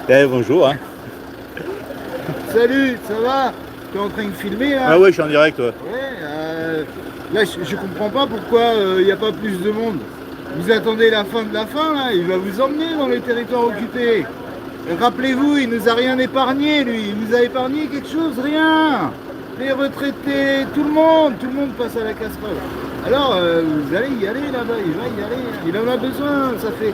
Eh, bonjour. Hein. Salut, ça va? T'es en train de filmer là? Ah ouais, je suis en direct. Ouais. Ouais, là je comprends pas pourquoi il n'y a pas plus de monde. Vous attendez la fin de la fin là, il va vous emmener dans les territoires occupés. Rappelez-vous, il nous a rien épargné lui, il nous a épargné quelque chose, rien. Les retraités, tout le monde passe à la casserole. Alors vous allez y aller là-bas, il va y aller, il en a besoin, ça fait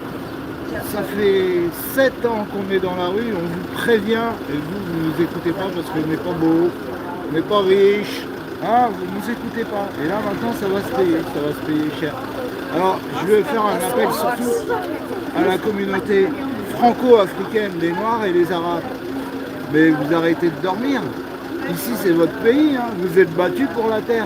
7 ans qu'on est dans la rue, on vous prévient et vous nous écoutez pas parce qu'on n'est pas beau, on n'est pas riche, hein, vous nous écoutez pas. Et là maintenant ça va se payer cher. Alors je vais faire un appel surtout à la communauté franco-africaine, les Noirs et les Arabes. Mais vous arrêtez de dormir. Ici c'est votre pays, hein, vous êtes battus pour la terre.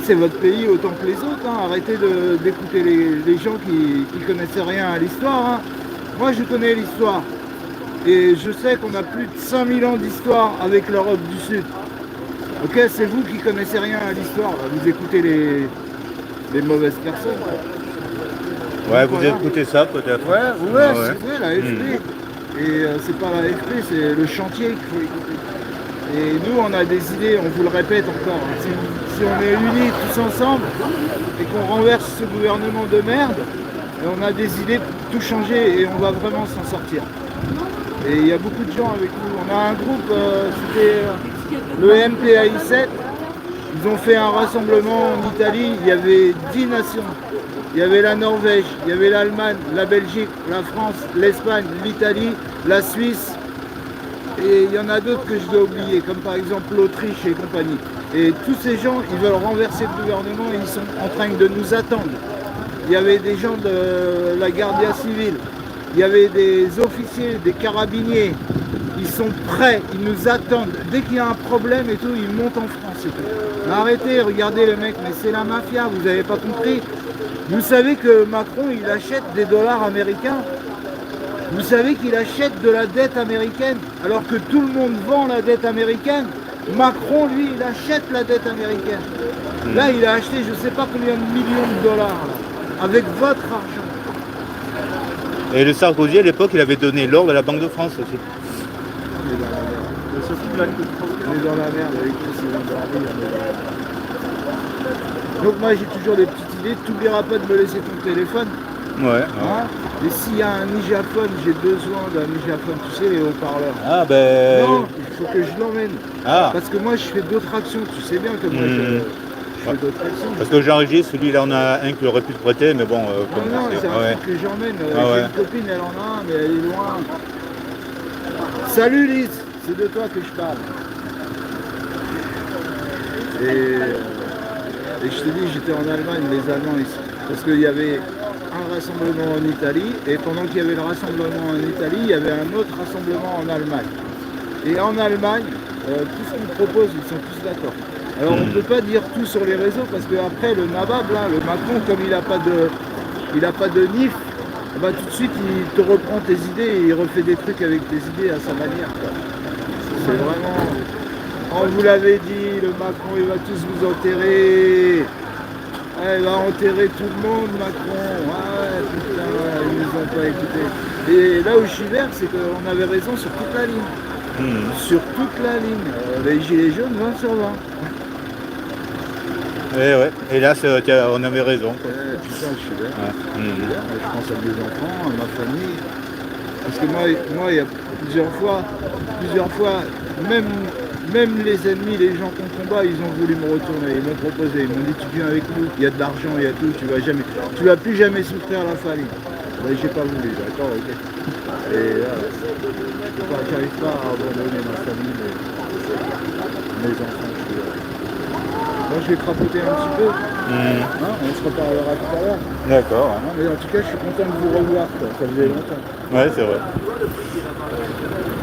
C'est votre pays autant que les autres, hein. Arrêtez d'écouter les gens qui connaissaient rien à l'histoire. Hein. Moi je connais l'histoire et je sais qu'on a plus de 5000 ans d'histoire avec l'Europe du Sud. Ok, c'est vous qui connaissez rien à l'histoire, vous écoutez les mauvaises personnes. Ouais, donc, vous voilà. écoutez ça peut-être. Ouais, Ah ouais. c'est vrai, la FP. Et c'est pas la FP, c'est le chantier qu'il faut écouter. Et nous, on a des idées, on vous le répète encore, hein. Si on est unis tous ensemble et qu'on renverse ce gouvernement de merde, on a des idées pour tout changer et on va vraiment s'en sortir. Et il y a beaucoup de gens avec nous. On a un groupe, c'était le MPAI7. Ils ont fait un rassemblement en Italie, il y avait 10 nations. Il y avait la Norvège, il y avait l'Allemagne, la Belgique, la France, l'Espagne, l'Italie, la Suisse. Et il y en a d'autres que je dois oublier, comme par exemple l'Autriche et compagnie. Et tous ces gens, ils veulent renverser le gouvernement et ils sont en train de nous attendre. Il y avait des gens de la Guardia civile, il y avait des officiers, des carabiniers. Ils sont prêts, ils nous attendent. Dès qu'il y a un problème et tout, ils montent en France et tout. Mais arrêtez, regardez les mecs, mais c'est la mafia, vous n'avez pas compris. Vous savez que Macron, il achète des dollars américains. Vous savez qu'il achète de la dette américaine, alors que tout le monde vend la dette américaine. Macron, lui, il achète la dette américaine. Là, il a acheté je ne sais pas combien de millions de dollars, là, avec votre argent. Et le Sarkozy à l'époque, il avait donné l'or de la Banque de France aussi. On est dans la merde. On est dans la merde avec tous ces vendeurs. Donc moi, j'ai toujours des petites idées. Tu n'oublieras pas de me laisser ton téléphone. Ouais. Hein, et s'il y a un Nijaphone, j'ai besoin d'un Nijaphone, tu sais, les haut-parleurs. Ah ben. Non, il faut que je l'emmène. Ah. Parce que moi, je fais d'autres actions, tu sais bien que moi, je fais d'autres actions. Parce que j'enregistre, celui-là, on a un qui aurait pu se prêter, mais bon. Non, c'est un truc que j'emmène. J'ai une copine, elle en a un, mais elle est loin. Salut Lise, c'est de toi que je parle. Et je te dis, j'étais en Allemagne, les Allemands ici. Parce qu'il y avait un rassemblement en Italie, et pendant qu'il y avait le rassemblement en Italie, il y avait un autre rassemblement en Allemagne. Et en Allemagne, tout ce qu'ils proposent, ils sont tous d'accord. Alors on ne peut pas dire tout sur les réseaux, parce qu'après le nabab, là, le Macron, comme il n'a pas de NIF, bah, tout de suite il te reprend tes idées et il refait des trucs avec tes idées à sa manière. C'est vraiment... On vous l'avait dit, le Macron il va tous vous enterrer. Ouais, il va enterrer tout le monde, Macron. Ouais, putain, ils nous ont pas écoutés. Et là où je suis vert, c'est qu'on avait raison sur toute la ligne. Sur toute la ligne. Les gilets jaunes, 20 sur 20. Ouais. Et là, on avait raison. Putain, je suis vert. Je suis vert. Je pense à mes enfants, à ma famille. Parce que moi, il y a plusieurs fois, même les ennemis, les gens qu'on combat, ils ont voulu me retourner, ils m'ont proposé, ils m'ont dit tu viens avec nous, il y a de l'argent, il y a tout, tu vas plus jamais souffrir la famille. Ben, j'ai pas voulu, d'accord, ok. Et là, j'arrive pas à abandonner ma famille, mes enfants, je suis là. Moi je vais crapoter un petit peu, hein, on se reparlera tout à l'heure. D'accord. Hein, mais en tout cas je suis content de vous revoir, quoi. Ça faisait longtemps. Ouais, c'est vrai.